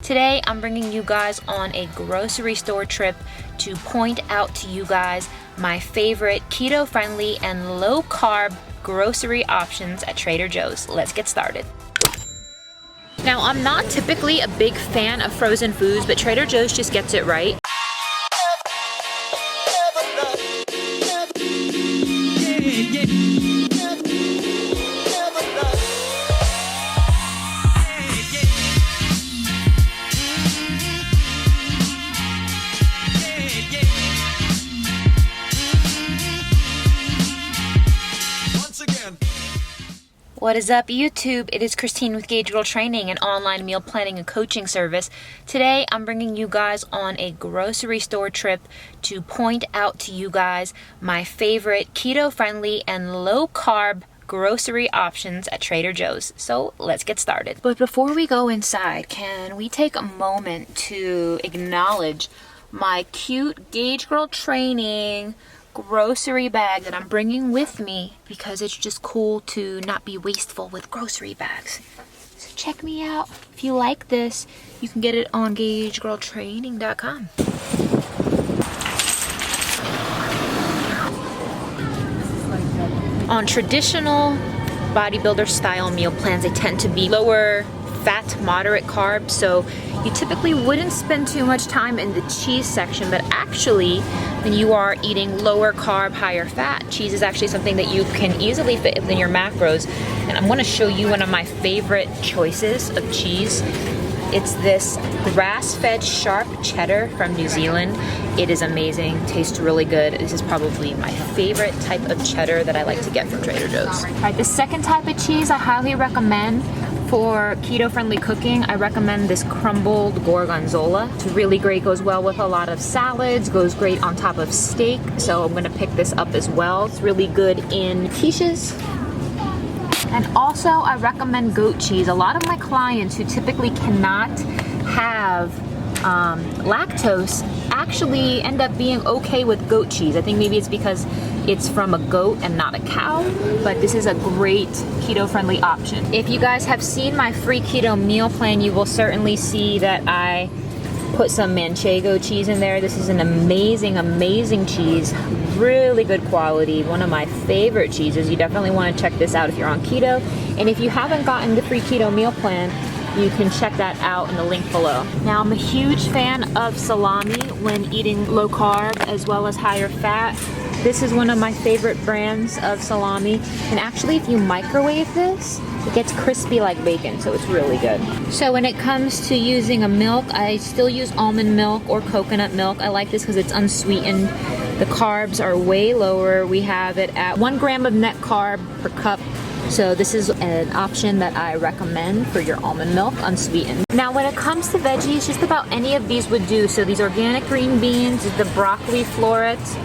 Today, I'm bringing you guys on a grocery store trip to point out to you guys my favorite keto-friendly and low-carb grocery options at Trader Joe's. Let's get started. Now, I'm not typically a big fan of frozen foods, but Trader Joe's just gets it right. What is up, YouTube? It is Christine with Gauge Girl Training, an online meal planning and coaching service. Today, I'm bringing you guys on a grocery store trip to point out to you guys my favorite keto-friendly and low-carb grocery options at Trader Joe's. So let's get started. But before we go inside, can we take a moment to acknowledge my cute Gauge Girl Training grocery bag that I'm bringing with me, because it's just cool to not be wasteful with grocery bags. So check me out. If you like this, you can get it on GaugeGirlTraining.com. On traditional bodybuilder style meal plans, they tend to be lower fat, moderate carbs, so you typically wouldn't spend too much time in the cheese section, but actually when you are eating lower carb, higher fat, cheese is actually something that you can easily fit within your macros. And I'm going to show you one of my favorite choices of cheese. It's this grass-fed sharp cheddar from New Zealand. It is amazing, tastes really good. This is probably my favorite type of cheddar that I like to get from Trader Joe's. All right, the second type of cheese I highly recommend for keto-friendly cooking, I recommend this crumbled gorgonzola. It's really great, goes well with a lot of salads, goes great on top of steak, so I'm gonna pick this up as well. It's really good in quiches. And also, I recommend goat cheese. A lot of my clients who typically cannot have lactose actually end up being okay with goat cheese. I think maybe it's because it's from a goat and not a cow, but this is a great keto-friendly option. If you guys have seen my free keto meal plan, you will certainly see that I put some manchego cheese in there. This is an amazing, amazing cheese. Really good quality. One of my favorite cheeses. You definitely want to check this out if you're on keto. And if you haven't gotten the free keto meal plan, you can check that out in the link below. Now, I'm a huge fan of salami when eating low carb as well as higher fat. This is one of my favorite brands of salami. And actually, if you microwave this, it gets crispy like bacon, so it's really good. So when it comes to using a milk, I still use almond milk or coconut milk. I like this because it's unsweetened. The carbs are way lower. We have it at 1 gram of net carb per cup. So this is an option that I recommend for your almond milk, unsweetened. Now when it comes to veggies, just about any of these would do. So these organic green beans, the broccoli florets,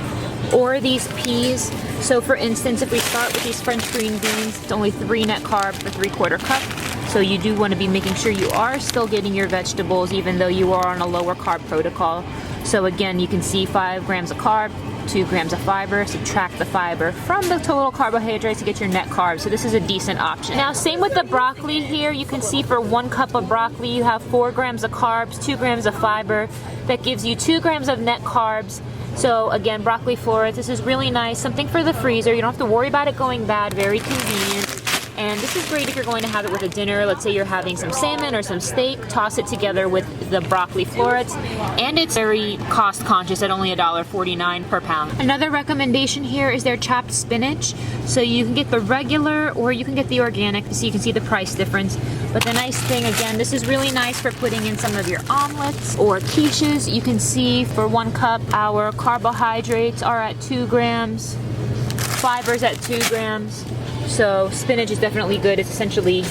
or these peas. So for instance, if we start with these French green beans, it's only 3 net carb for 3/4 cup. So you do want to be making sure you are still getting your vegetables even though you are on a lower carb protocol. So again, you can see 5 grams of carb, 2 grams of fiber, subtract the fiber from the total carbohydrates to get your net carbs. So this is a decent option. Now, same with the broccoli here. You can see for 1 cup of broccoli, you have 4 grams of carbs, 2 grams of fiber. That gives you 2 grams of net carbs. So again, broccoli florets, this is really nice. Something for the freezer. You don't have to worry about it going bad. Very convenient. And this is great if you're going to have it with a dinner. Let's say you're having some salmon or some steak, toss it together with the broccoli florets. And it's very cost conscious at only $1.49 per pound. Another recommendation here is their chopped spinach. So you can get the regular or you can get the organic, so you can see the price difference. But the nice thing, again, this is really nice for putting in some of your omelets or quiches. You can see for 1 cup, our carbohydrates are at 2 grams, fibers at 2 grams. So spinach is definitely good. It's essentially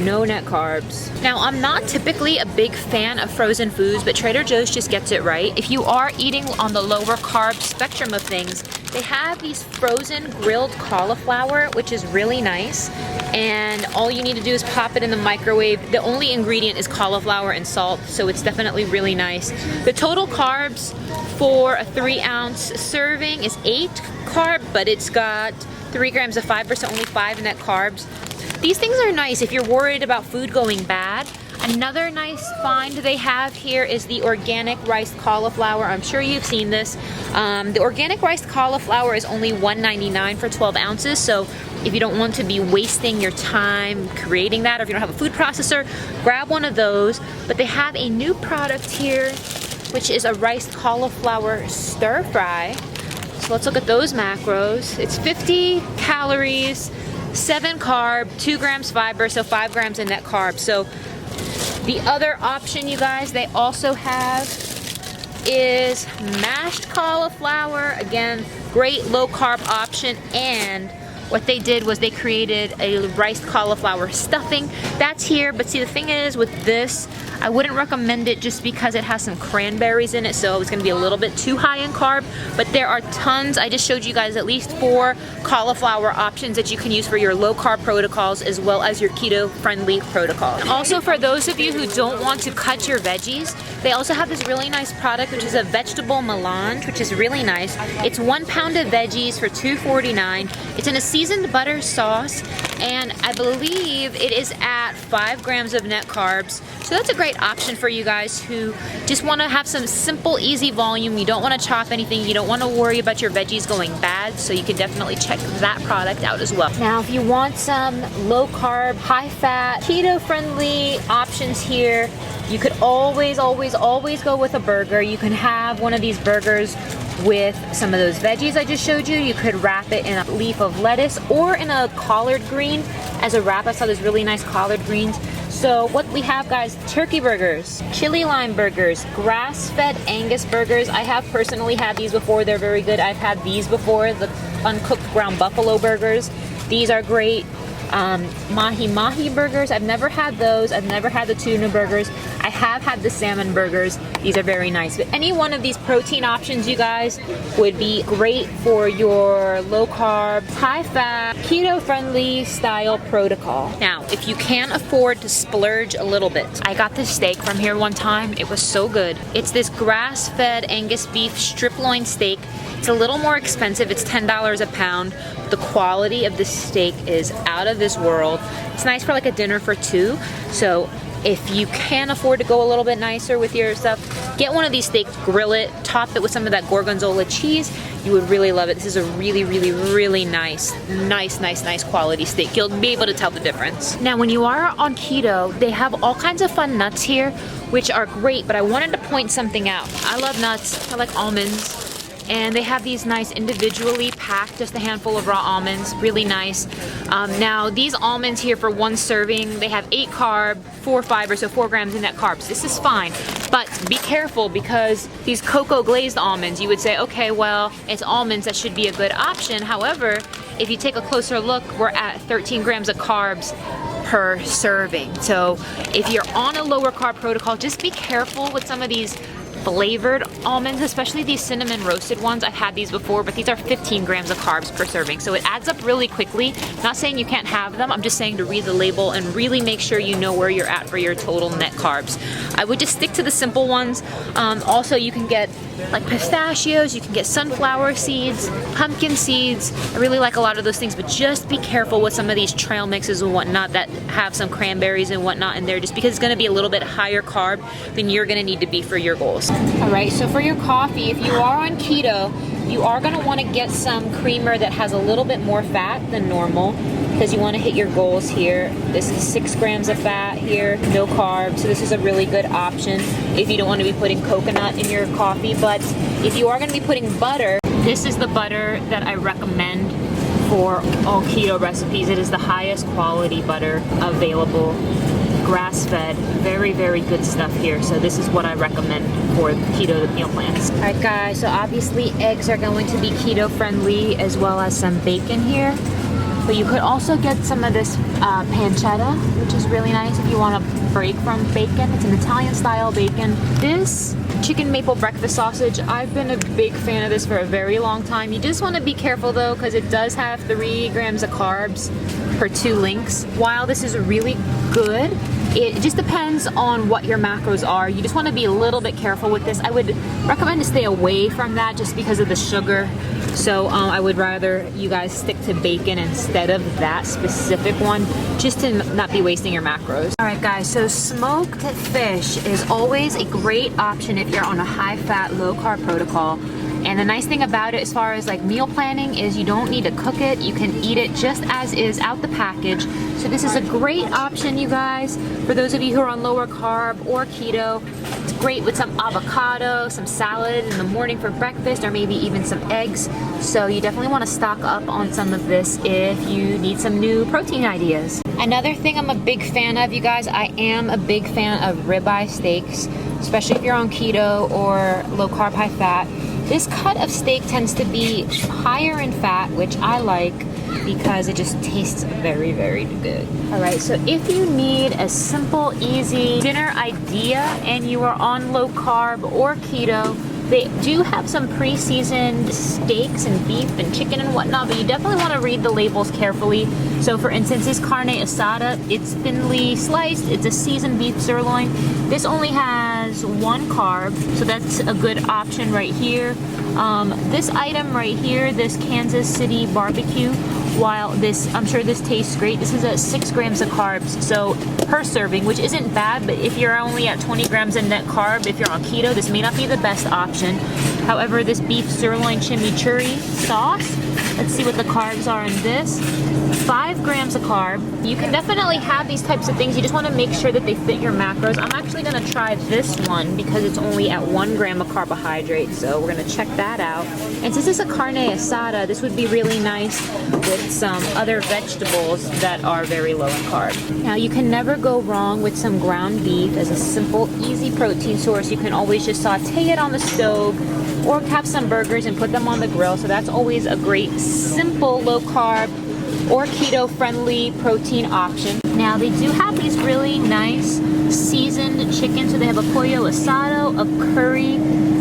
no net carbs. Now, I'm not typically a big fan of frozen foods, but Trader Joe's just gets it right. If you are eating on the lower carb spectrum of things, they have these frozen grilled cauliflower, which is really nice. And all you need to do is pop it in the microwave. The only ingredient is cauliflower and salt, so it's definitely really nice. The total carbs for a 3-ounce serving is 8 carb, but it's got 3 grams of fiber, so only 5 net carbs. These things are nice if you're worried about food going bad. Another nice find they have here is the organic riced cauliflower. I'm sure you've seen this. The organic riced cauliflower is only $1.99 for 12 ounces. So if you don't want to be wasting your time creating that, or if you don't have a food processor, grab one of those. But they have a new product here, which is a riced cauliflower stir fry. So let's look at those macros. It's 50 calories, 7 carb, 2 grams fiber, so 5 grams in net carb. So the other option, you guys, they also have is mashed cauliflower. Again, great low carb option. And what they did was they created a riced cauliflower stuffing. That's here, but see, the thing is with this, I wouldn't recommend it just because it has some cranberries in it, so it's gonna be a little bit too high in carb, but there are tons. I just showed you guys at least 4 cauliflower options that you can use for your low carb protocols as well as your keto friendly protocol. Also, for those of you who don't want to cut your veggies, they also have this really nice product, which is a vegetable melange, which is really nice. It's 1 pound of veggies for $2.49. It's in a seasoned butter sauce, and I believe it is at 5 grams of net carbs. So that's a great option for you guys who just want to have some simple, easy volume. You don't want to chop anything. You don't want to worry about your veggies going bad. So you can definitely check that product out as well. Now, if you want some low carb, high fat, keto friendly options here, you could always go with a burger. You can have one of these burgers with some of those veggies I just showed you. You could wrap it in a leaf of lettuce or in a collard green as a wrap. I saw those really nice collard greens. So what we have, guys, turkey burgers, chili lime burgers, grass-fed Angus burgers. I have personally had these before. They're very good. I've had these before, the uncooked ground buffalo burgers. These are great. Mahi burgers. I've never had those. I've never had the tuna burgers. I have had the salmon burgers. These are very nice. But any one of these protein options, you guys, would be great for your low carb, high fat, keto friendly style protocol. Now, if you can't afford to splurge a little bit, I got this steak from here one time. It was so good. It's this grass-fed Angus beef strip loin steak. It's a little more expensive. It's $10 a pound. The quality of the steak is out of this world. It's nice for like a dinner for 2. So if you can afford to go a little bit nicer with your stuff, get one of these steaks, grill it, top it with some of that gorgonzola cheese. You would really love it. This is a really nice quality steak. You'll be able to tell the difference. Now, when you are on keto, they have all kinds of fun nuts here, which are great, but I wanted to point something out. I love nuts. I like almonds. And they have these nice individually packed, just a handful of raw almonds, really nice. Now these almonds here for 1 serving, they have 8 carb, 4 fiber, so 4 grams in net carbs. This is fine, but be careful because these cocoa glazed almonds, you would say, okay, well, it's almonds, that should be a good option. However, if you take a closer look, we're at 13 grams of carbs per serving. So if you're on a lower carb protocol, just be careful with some of these flavored almonds, especially these cinnamon roasted ones. I've had these before, but these are 15 grams of carbs per serving, so it adds up really quickly. Not saying you can't have them, I'm just saying to read the label and really make sure you know where you're at for your total net carbs. I would just stick to the simple ones. Also, you can get like pistachios, you can get sunflower seeds, pumpkin seeds. I really like a lot of those things, but just be careful with some of these trail mixes and whatnot that have some cranberries and whatnot in there, just because it's going to be a little bit higher carb than you're going to need to be for your goals. All right, so for your coffee, if you are on keto, you are going to want to get some creamer that has a little bit more fat than normal, because you want to hit your goals here. This is 6 grams of fat here, no carbs, so this is a really good option if you don't want to be putting coconut in your coffee. But if you are going to be putting butter, this is the butter that I recommend for all keto recipes. It is the highest quality butter available, grass-fed, very good stuff here. So this is what I recommend for keto meal plans. All right, guys, so obviously eggs are going to be keto friendly, as well as some bacon here. But you could also get some of this pancetta, which is really nice if you want to break from bacon. It's an Italian style bacon. This chicken maple breakfast sausage, I've been a big fan of this for a very long time. You just want to be careful though, because it does have 3 grams of carbs per 2 links. While this is really good, It just depends on what your macros are. You just want to be a little bit careful with this. I would recommend to stay away from that just because of the sugar. So I would rather you guys stick to bacon instead of that specific one, just to not be wasting your macros. All right guys, so smoked fish is always a great option if you're on a high-fat, low-carb protocol. And the nice thing about it as far as like meal planning is you don't need to cook it. You can eat it just as is out the package. So this is a great option, you guys, for those of you who are on lower carb or keto. It's great with some avocado, some salad in the morning for breakfast, or maybe even some eggs. So you definitely want to stock up on some of this if you need some new protein ideas. Another thing I'm a big fan of, you guys, I am a big fan of ribeye steaks, especially if you're on keto or low carb, high fat. This cut of steak tends to be higher in fat, which I like because it just tastes very, very good. All right, so if you need a simple, easy dinner idea and you are on low carb or keto, they do have some pre-seasoned steaks and beef and chicken and whatnot, but you definitely want to read the labels carefully. So for instance, this carne asada, it's thinly sliced, it's a seasoned beef sirloin. This only has 1 carb, so that's a good option right here. This item right here, this Kansas City barbecue, while this, I'm sure this tastes great, this is at 6 grams of carbs, so per serving, which isn't bad, but if you're only at 20 grams of net carb, if you're on keto, this may not be the best option. However, this beef sirloin chimichurri sauce, let's see what the carbs are in this. 5 grams of carb. You can definitely have these types of things. You just want to make sure that they fit your macros. I'm actually going to try this one because it's only at 1 gram of carbohydrate. So we're going to check that out. And since it's a carne asada, this would be really nice with some other vegetables that are very low in carb. Now you can never go wrong with some ground beef as a simple, easy protein source. You can always just saute it on the stove or have some burgers and put them on the grill. So that's always a great, simple, low carb or keto friendly protein option. Now they do have these really nice seasoned chicken. So they have a pollo asado, a curry,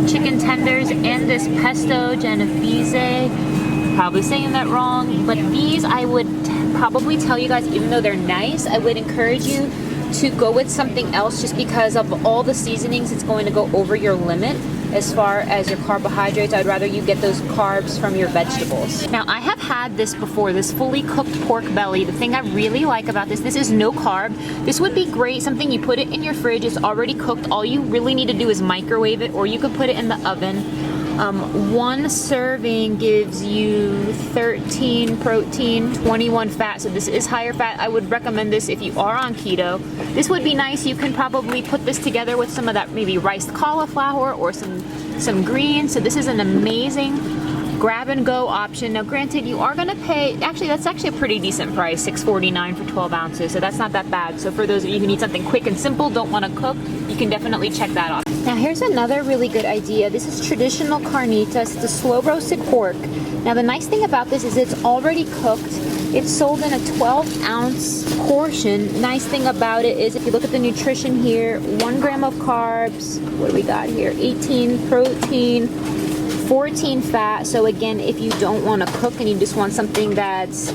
chicken tenders, and this pesto genovese. Probably saying that wrong, but these I would probably tell you guys, even though they're nice, I would encourage you to go with something else just because of all the seasonings. It's going to go over your limit as far as your carbohydrates. I'd rather you get those carbs from your vegetables. Now I have had this before, this fully cooked pork belly. The thing I really like about this is no carb. This would be great, something you put it in your fridge, it's already cooked. All you really need to do is microwave it, or you could put it in the oven. 1 serving gives you 13 protein, 21 fat, so this is higher fat. I would recommend this if you are on keto. This would be nice. You can probably put this together with some of that maybe riced cauliflower or some greens. So this is an amazing grab and go option. Now granted, you are going to pay, actually that's actually a pretty decent price, $6.49 for 12 ounces, so that's not that bad. So for those of you who need something quick and simple, don't want to cook, you can definitely check that out. Now here's another really good idea. This is traditional carnitas. It's a slow roasted pork. Now the nice thing about this is it's already cooked. It's sold in a 12-ounce portion. Nice thing about it is if you look at the nutrition here, 1 gram of carbs, what do we got here? 18 protein, 14 fat. So again, if you don't want to cook and you just want something that's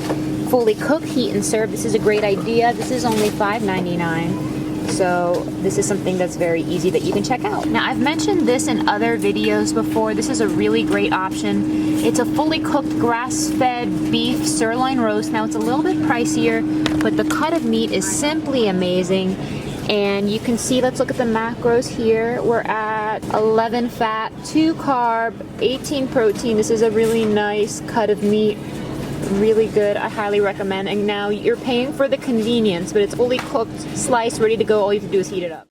fully cooked, heat and serve, this is a great idea. This is only $5.99. So this is something that's very easy that you can check out. Now I've mentioned this in other videos before. This is a really great option. It's a fully cooked grass-fed beef sirloin roast. Now it's a little bit pricier, but the cut of meat is simply amazing. And you can see, let's look at the macros here. We're at 11 fat, 2 carb, 18 protein. This is a really nice cut of meat. Really good. I highly recommend. And now you're paying for the convenience, but it's fully cooked, sliced, ready to go. All you have to do is heat it up.